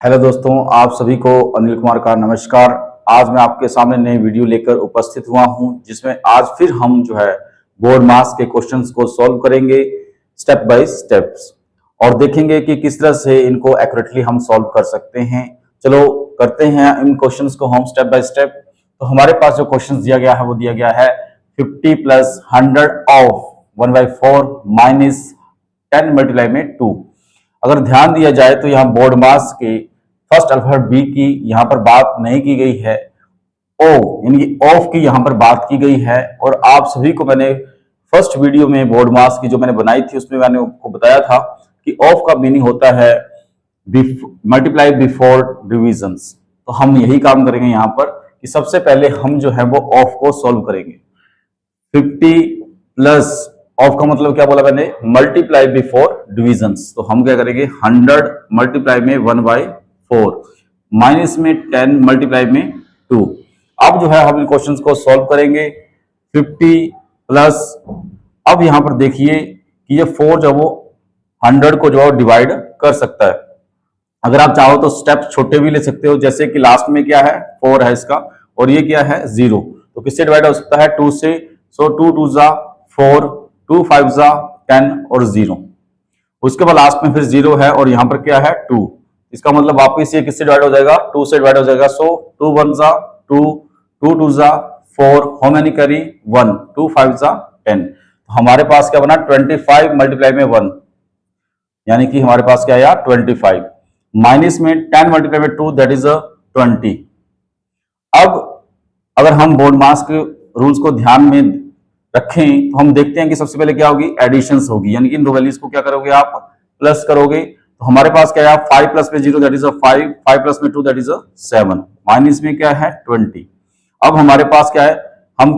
Hello दोस्तों, आप सभी को अनिल कुमार का नमस्कार। आज मैं आपके सामने नई वीडियो लेकर उपस्थित हुआ हूं, जिसमें आज फिर हम बोर्ड मास के क्वेश्चंस को सॉल्व करेंगे स्टेप बाय स्टेप्स और देखेंगे कि किस तरह से इनको एक्यूरेटली हम सॉल्व कर सकते हैं। चलो करते हैं इन क्वेश्चंस को हम स्टेप बाय स्टेप। तो हमारे पास जो क्वेश्चन दिया गया है वो दिया गया है 50 प्लस 100 ऑफ 1/4 माइनस 10 मल्टीप्लाई में 2। अगर ध्यान दिया जाए तो यहाँ बोर्ड मास के फर्स्ट अल्फाबेट बी की यहाँ पर बात नहीं की गई है, ओ यानी कि ऑफ की यहाँ पर बात की गई है। और आप सभी को मैंने फर्स्ट वीडियो में बोर्ड मास की जो मैंने बनाई थी उसमें मैंने आपको बताया था कि ऑफ का मीनिंग होता है मल्टीप्लाई बिफोर डिविजन्स। तो हम यही काम करेंगे यहाँ पर कि सबसे पहले हम वो ऑफ को सॉल्व करेंगे। 50 प्लस ऑफ का मतलब क्या बोला मैंने, मल्टीप्लाई बिफोर डिविजन्स। तो हम क्या करेंगे 100 मल्टीप्लाई में 1/4 माइनस में 10 मल्टीप्लाई में 2। अब हम इन क्वेश्चंस को सॉल्व करेंगे। 50 प्लस, अब यहां पर देखिए कि ये 4 वो 100 को डिवाइड कर सकता है। अगर आप चाहो तो स्टेप छोटे भी ले सकते हो, जैसे कि लास्ट में क्या है 4 है इसका और ये क्या है 0, तो किससे डिवाइड हो सकता है 2 से। सो 2 2 जा 4, 2 5 जा 10 और 0। उसके बाद लास्ट में फिर 0 है और यहाँ पर क्या है 2। इसका मतलब वापस ये किससे डिवाइड हो जाएगा 2 से डिवाइड हो जाएगा। सो 2 1 जा 2, 2 2 जा 4, हाउ मेनी करी 1, 2 5 जा 10। तो हमारे पास क्या बना 25 मल्टीप्लाई में 1, यानी कि हमारे पास क्या आया 25 माइनस में 10 मल्टीप्लाई में 2 दैट इज 20। अब अगर हम बोर्ड मास के रूल्स को ध्यान में रखें तो हम देखते हैं कि सबसे पहले क्या होगी एडिशंस होगी, यानी कि इन दो वैल्यूज को क्या करोगे आप प्लस करोगे। तो हमारे पास क्या है 5 प्लस में 0 दैट इज 5, 5 प्लस में 2 दैट इज 7, माइनस में क्या है 20। अब हमारे पास क्या है हम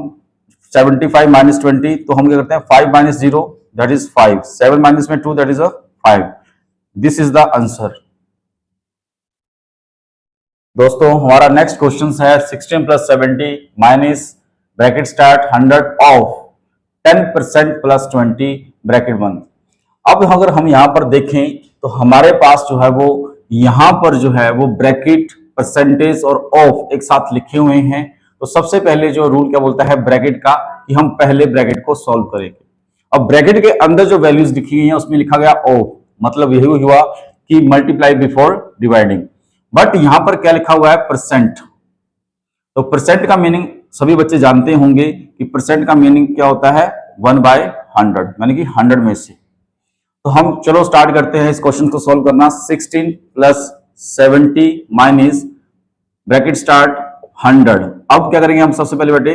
75 माइनस 20, तो हम क्या करते हैं 5 माइनस 0 दैट इज 5, 7 माइनस में 2 that is 5। This is the answer. दोस्तों हमारा नेक्स्ट क्वेश्चन है 16 plus 70 minus bracket start 100 of 10% plus 20 bracket बंद। अब अगर हम यहां पर देखें तो हमारे पास वो यहां पर वो ब्रैकेट परसेंटेज और ऑफ एक साथ लिखे हुए हैं। तो सबसे पहले जो रूल क्या बोलता है ब्रैकेट का कि हम पहले ब्रैकेट को सॉल्व करेंगे। अब ब्रैकेट के अंदर जो वैल्यूज लिखी गई हैं उसमें लिखा गया ऑफ, मतलब यही हुआ कि मल्टीप्लाई बिफोर डिवाइडिंग। बट यहां पर क्या लिखा हुआ है परसेंट। तो परसेंट का मीनिंग सभी बच्चे जानते होंगे कि परसेंट का मीनिंग क्या होता है 1/100, यानी कि 100 में से। तो हम चलो स्टार्ट करते हैं इस क्वेश्चन को सॉल्व करना। 16 प्लस 70 माइनस ब्रैकेट स्टार्ट 100। अब क्या करेंगे हम सबसे पहले बेटे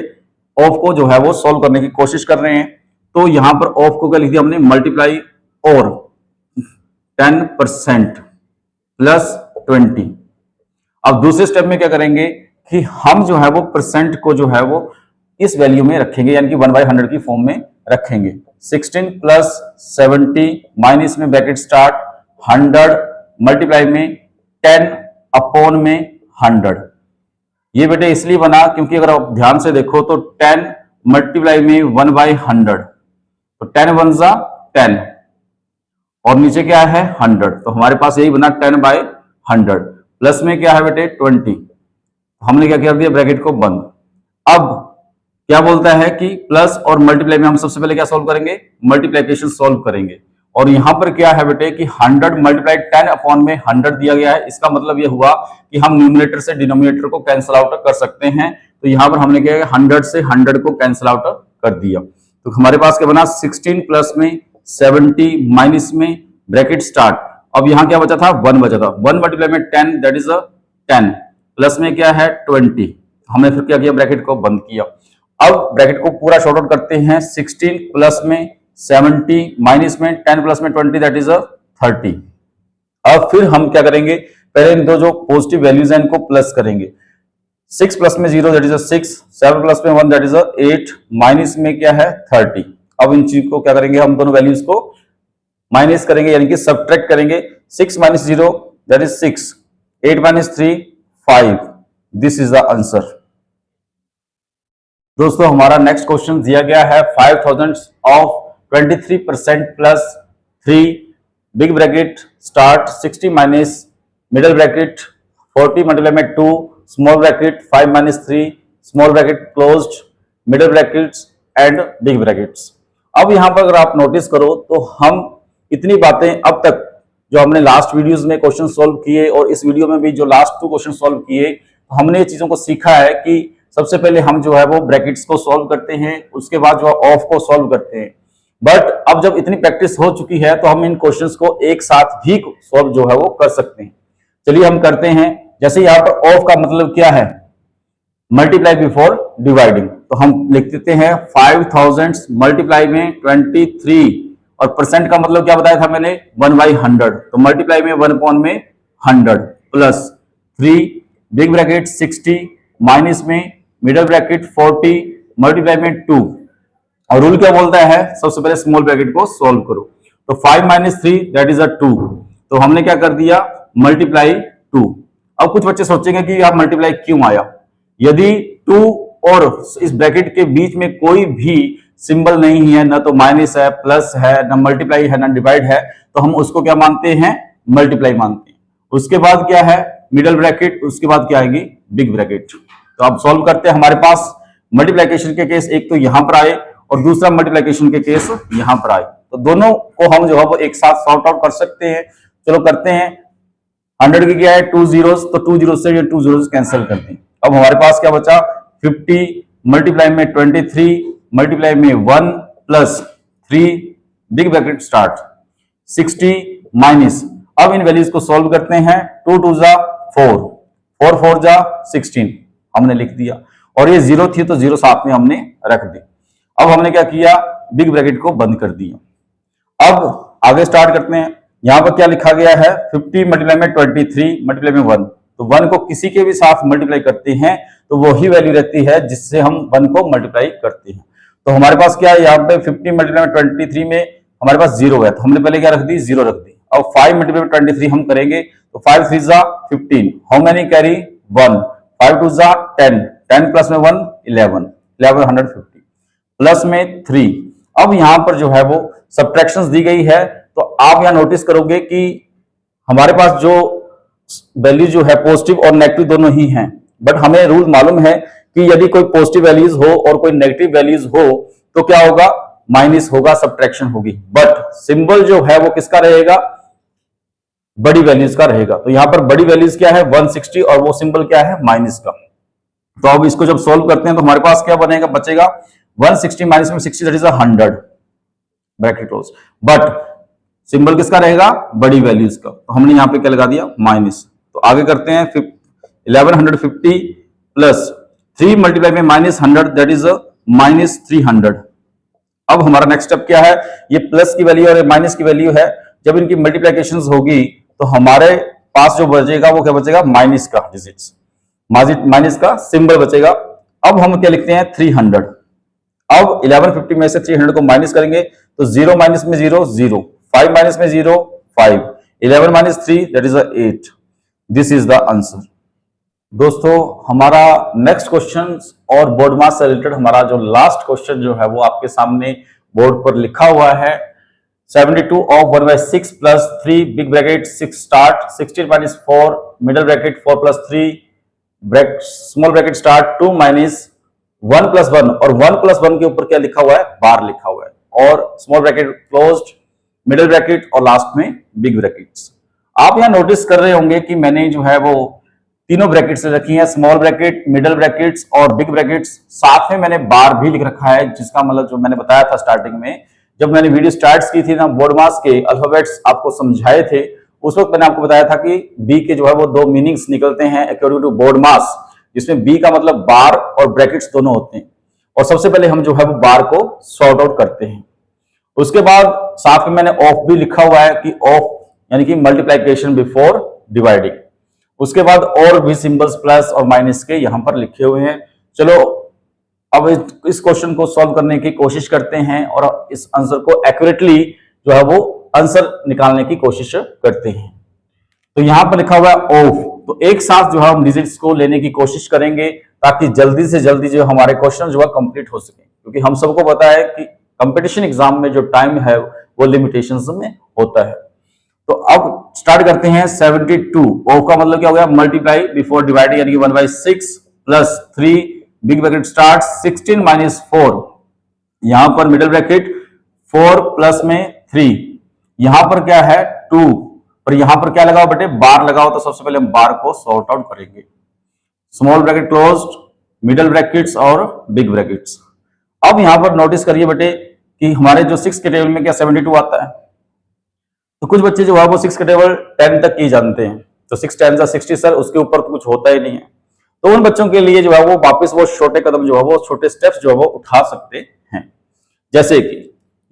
ऑफ को वो सॉल्व करने की कोशिश कर रहे हैं। तो यहां पर ऑफ को क्या लिख दिया हमने मल्टीप्लाई और 10% प्लस 20। अब दूसरे स्टेप में क्या करेंगे कि हम वो परसेंट को वो इस वैल्यू में रखेंगे, यानी कि 1/100 की फॉर्म में रखेंगे। 16 प्लस 70 माइनस में ब्रैकेट स्टार्ट 100 मल्टीप्लाई में 10 अपॉन में 100। ये बेटे इसलिए बना क्योंकि अगर आप ध्यान से देखो तो 10 मल्टीप्लाई में 1/100, तो 10 1 जा 10 और नीचे क्या है 100, तो हमारे पास यही बना 10/100। प्लस में क्या है बेटे 20, हमने क्या कर दिया ब्रैकेट को बंद। अब क्या बोलता है कि प्लस और मल्टीप्लाई में हम सबसे पहले क्या सॉल्व करेंगे मल्टीप्लिकेशन सॉल्व करेंगे। और यहां पर क्या है बेटे कि 100 मल्टीप्लाई 10 अपॉन में 100 दिया गया है। इसका मतलब यह हुआ कि हम न्यूमरेटर से डिनोमिनेटर को कैंसिल आउट कर सकते हैं। तो यहां पर हमने क्या 100 से 100 को कैंसिल आउट कर दिया। तो हमारे पास क्या बना 16 प्लस में 70 माइनस में ब्रैकेट स्टार्ट। अब यहां क्या बचा था 1 बचा था, 1 मल्टीप्लाई में 10 दैट इज 10 प्लस में क्या है 20। हमने फिर क्या किया ब्रैकेट को बंद किया। अब ब्रैकेट को पूरा शॉर्ट आउट करते हैं। 16 प्लस में 70 माइनस में 10 प्लस में 20 दैट इज 30। अब फिर हम क्या करेंगे पहले इन दो जो पॉजिटिव वैल्यूज हैं इनको प्लस करेंगे। 6 प्लस में 0 दैट इज 6, 7 प्लस में 1 दैट इज 8 माइनस में क्या है 30। अब इन चीज को क्या करेंगे हम दोनों वैल्यूज को माइनस करेंगे, यानी कि सब्ट्रैक्ट करेंगे। 6 minus 0 that is 6, 8 minus 3 5। This is the answer. दोस्तों हमारा नेक्स्ट क्वेश्चन दिया गया है 5000 of 23% plus 3 big bracket start 60 minus middle bracket 40 multiply में 2 small bracket 5 minus 3 small bracket closed middle brackets and big brackets. अब यहां पर अगर आप नोटिस करो तो हम इतनी बातें अब तक जो हमने लास्ट वीडियोस में क्वेश्चन सॉल्व किए और इस वीडियो में भी जो लास्ट 2 क्वेश्चन सॉल्व किए, तो हमने ये चीजों को सीखा है कि सबसे पहले हम जो है वो ब्रैकेट्स को सॉल्व करते हैं, उसके बाद जो ऑफ को सॉल्व करते हैं। बट अब जब इतनी प्रैक्टिस हो चुकी है तो हम इन क्वेश्चंस को एक साथ भी सॉल्व जो है वो कर सकते हैं। चलिए हम करते हैं। जैसे यहाँ पर ऑफ का मतलब क्या है, मल्टीप्लाई बिफोर डिवाइडिंग, तो हम लिख देते हैं 5000 मल्टीप्लाई में 23 और परसेंट का मतलब क्या बताया था मैंने 1/100, तो मल्टीप्लाई में 1 में 100 प्लस 3 बिग ब्रैकेट 60 माइनस में मिडिल ब्रैकेट 40 मल्टीप्लाई में 2, और रूल क्या बोलता है, सबसे पहले स्मॉल ब्रैकेट को सॉल्व करो। तो 5 माइनस 3 दैट इज 2, तो हमने क्या कर दिया मल्टीप्लाई 2। अब कुछ बच्चे सोचेंगे कि यहाँ मल्टीप्लाई क्यों आया, यदि 2 और इस ब्रैकेट के बीच में कोई भी सिंबल नहीं है, ना तो माइनस है, प्लस है, ना मल्टीप्लाई है, ना डिवाइड है, तो हम उसको क्या मानते हैं, मल्टीप्लाई मानते हैं। उसके बाद क्या है मिडिल ब्रैकेट, उसके बाद क्या आएगी बिग ब्रैकेट। तो अब सॉल्व करते हैं। हमारे पास मल्टीप्लिकेशन के केस एक तो यहां पर आए और दूसरा मल्टीप्लिकेशन के केस यहां पर आए, तो दोनों को हम जो है वो एक साथ सॉर्ट आउट कर सकते हैं। चलो करते हैं। 100 की क्या है 2 zeros, तो 2 zeros से ये 2 zeros कैंसिल करते हैं। अब हमारे पास क्या बचा 50 मल्टीप्लाई में 23 मल्टीप्लाई में 1 plus 3 big bracket start 60 minus, अब इन वैल्यूज को सॉल्व करते हैं। 2 2 जा 4, 4 4 जा 16 हमने लिख दिया, और ये 0 थी तो 0 साथ में हमने रख दी। अब हमने क्या किया बिग ब्रैकेट को बंद कर दिया। अब आगे स्टार्ट करते हैं। यहां पर क्या लिखा गया है 50 मल्टीप्लाई में 23 मल्टीप्लाई में 1, तो 1 को किसी के भी साथ मल्टीप्लाई करते हैं तो वही वैल्यू रहती है जिससे हम 1 को मल्टीप्लाई करते हैं। तो हमारे पास क्या है यहाँ पे 50 मल्टीप्लाई में 23 में हमारे पास 0 है, तो हमने पहले क्या रख दी 0 रख दी। अब 5 मल्टीप्लाई में 23 हम करेंगे तो 5 3 जा 15, हाउ मेनी कैरी 1, 5 2 जा 10, 10 प्लस में 1 11, 1150 प्लस में 3। अब यहां पर जो है वो सब्ट्रैक्शंस दी गई है, तो आप यहां नोटिस करोगे कि हमारे पास जो वैल्यू जो है पॉजिटिव और नेगेटिव दोनों ही हैं, बट हमें रूल मालूम है कि यदि कोई पॉजिटिव वैल्यूज हो और कोई नेगेटिव वैल्यूज हो तो क्या होगा माइनस होगा, सब्ट्रैक्शन होगी। बट सिंबल जो है वो किसका रहेगा, बड़ी वैल्यूज का रहेगा। तो यहां पर बड़ी वैल्यूज क्या है 160 और वो सिंबल क्या है माइनस का। तो अब इसको जब सॉल्व करते हैं तो हमारे पास क्या बनेगा, बचेगा 160 माइनस में 60 that is 100 bracket close, but symbol किसका रहेगा बड़ी वैल्यूज का। तो हमने यहां पे क्या लगा दिया माइनस। तो आगे करते हैं 1150 प्लस 3 मल्टीप्लाई में माइनस 100 दैट इज माइनस 300। अब हमारा नेक्स्ट स्टेप क्या है, ये प्लस की वैल्यू और माइनस की वैल्यू है, जब इनकी मल्टीप्लिकेशन होगी तो हमारे पास जो बचेगा वो क्या बचेगा माइनस का डिजिट्स, माइनस का सिंबल बचेगा। अब हम क्या लिखते हैं 300। अब 1150 में से 300 को माइनस करेंगे तो 0 माइनस में 0 0, 5 माइनस में 0 5, 11 minus 3 that is 8। This is the answer. दोस्तों हमारा नेक्स्ट क्वेश्चन और बोर्ड मास से रिलेटेड हमारा जो लास्ट क्वेश्चन जो है वो आपके सामने बोर्ड पर लिखा हुआ है। 72 of 1/6 plus 3 big bracket 6 start 16 minus 4 middle bracket 4 plus 3 small bracket start 2 minus 1 plus 1, और 1 प्लस 1 के ऊपर क्या लिखा हुआ है बार लिखा हुआ है, और small bracket closed middle bracket और लास्ट में बिग ब्रैकेट्स। आप यहां नोटिस कर रहे होंगे कि मैंने जो है वो तीनों ब्रैकेट्स रखी हैं, स्मॉल ब्रैकेट मिडिल ब्रैकेट्स और बिग ब्रैकेट्स, साथ में मैंने बार भी लिख रखा है, जिसका मतलब जो मैंने बताया था स्टार्टिंग में जब मैंने वीडियो स्टार्ट की थी ना, बोर्ड मास के अल्फाबेट्स आपको समझाए थे, उस वक्त मैंने आपको बताया था कि बी के जो है वो 2 मीनिंग्स निकलते हैं अकॉर्डिंग टू बोर्ड मास, जिसमें बी का मतलब बार और ब्रैकेट्स दोनों होते हैं, और सबसे पहले हम जो है वो बार को सॉर्ट आउट करते हैं। उसके बाद साथ में मैंने ऑफ भी लिखा हुआ है कि ऑफ यानी कि मल्टीप्लिकेशन बिफोर डिवाइडिंग। उसके बाद और भी सिंबल्स प्लस और माइनस के यहां पर लिखे हुए हैं। चलो अब इस क्वेश्चन को सॉल्व करने की कोशिश करते हैं और इस आंसर को एक्यूरेटली जो है वो आंसर निकालने की कोशिश करते हैं। तो यहां पर लिखा हुआ है ऑफ, तो एक साथ जो है हम डिजिट्स को लेने की कोशिश करेंगे ताकि जल्दी से जल्दी जो हमारे क्वेश्चन जो है कंप्लीट हो सके, क्योंकि हम सबको पता है कि कंपटीशन एग्जाम में जो टाइम है वो लिमिटेशंस में होता है। तो अब स्टार्ट करते हैं 72। ओ का मतलब क्या हो गया, मल्टीप्लाई बिफोर डिवाइडिंग, यानी कि 1/6 plus 3 big bracket start 16 minus 4, यहां पर मिडिल ब्रैकेट 4 प्लस में 3, यहां पर क्या है 2, और यहां पर क्या लगाओ बेटे, बार लगाओ। तो सबसे पहले हम बार को सॉर्ट आउट करेंगे। Small bracket closed, middle brackets और बिग ब्रैकेट्स। अब यहां पर नोटिस करिए बेटे कि हमारे जो 6 के टेबल में क्या 72 आता है। तो कुछ बच्चे जो है वो 6 के टेबल 10 तक ही जानते हैं, तो 6 10 60 सर, उसके ऊपर तो कुछ होता ही नहीं है। तो उन बच्चों के लिए जो है वो वापस वो छोटे कदम जो है वो छोटे स्टेप्स जो है वो उठा सकते हैं। जैसे कि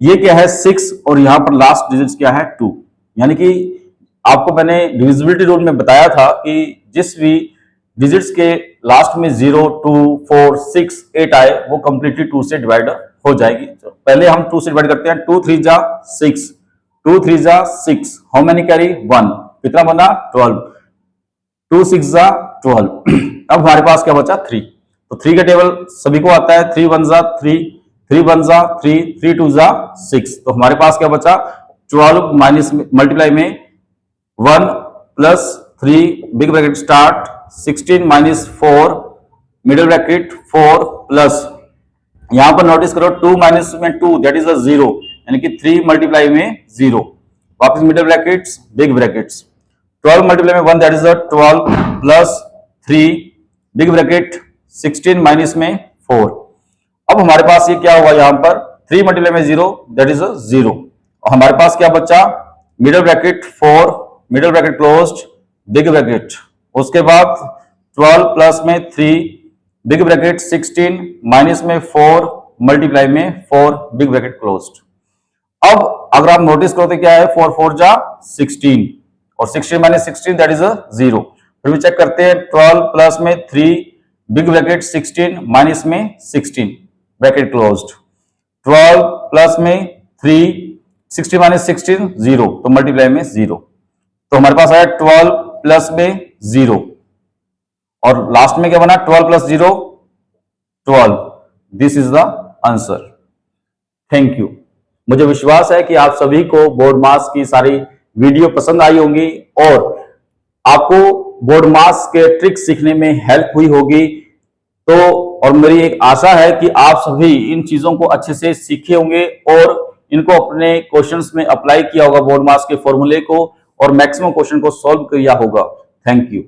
ये क्या है 6 और यहां पर लास्ट डिजिट क्या है 2, यानी कि आपको मैंने डिविजिबिलिटी रूल में बताया था कि जिस भी डिजिट्स के लास्ट में 0 2 4 6 8 आए वो कंप्लीटली 2 से डिवाइड हो जाएगी। तो पहले हम 2 से डिवाइड करते हैं। 2 3 जा 6, 2 3 जा 6, हाउ मेनी कैरी 1, कितना बना 12, 2 6 जा 12। अब हमारे पास क्या बचा 3, तो 3 का टेबल सभी को आता है। 3 1 जा 3, 3 1 जा 3, 3 2 जा 6, तो हमारे पास क्या बचा 12 माइनस मल्टीप्लाई में 1 plus 3 big bracket start 16 minus 4 middle bracket 4 plus, यहां पर नोटिस करो 2 माइनस में 2 दैट इज अ 0, यानी कि 3 मल्टीप्लाई में 0, वापस middle brackets big brackets 12 multiply में 1 that is a 12 plus 3 big bracket 16 minus में 4। अब हमारे पास ये क्या हुआ, यहां पर 3 मल्टीप्लाई में 0 दैट इज अ 0, और हमारे पास क्या बचा middle bracket 4 middle bracket closed big bracket, उसके बाद 12 प्लस में 3 बिग ब्रैकेट 16 माइनस में 4 मल्टीप्लाई में 4 बिग ब्रैकेट क्लोज्ड। अब अगर आप नोटिस करो तो क्या है 4 4 जा 16 और 16 माइनस 16 दैट इज अ 0। फिर भी चेक करते हैं 12 प्लस में 3 बिग ब्रैकेट 16 माइनस में 16 ब्रैकेट क्लोज्ड, 12 प्लस में 3 16 माइनस 16 0, तो मल्टीप्लाई में 0, तो हमारे पास आया 12 प्लस में 0 और लास्ट में क्या बना 12 plus 0 12। This is the answer. Thank you. मुझे विश्वास है कि आप सभी को बोर्ड मास की सारी वीडियो पसंद आई होंगी और आपको बोर्ड मास के ट्रिक सीखने में हेल्प हुई होगी। तो और मेरी एक आशा है कि आप सभी इन चीजों को अच्छे से सीखे होंगे और इनको अपने क्वेश्चंस में अप्लाई किया होगा, बोर्ड मास के फॉर्मूले को, और मैक्सिमम क्वेश्चन को सॉल्व किया होगा। Thank you.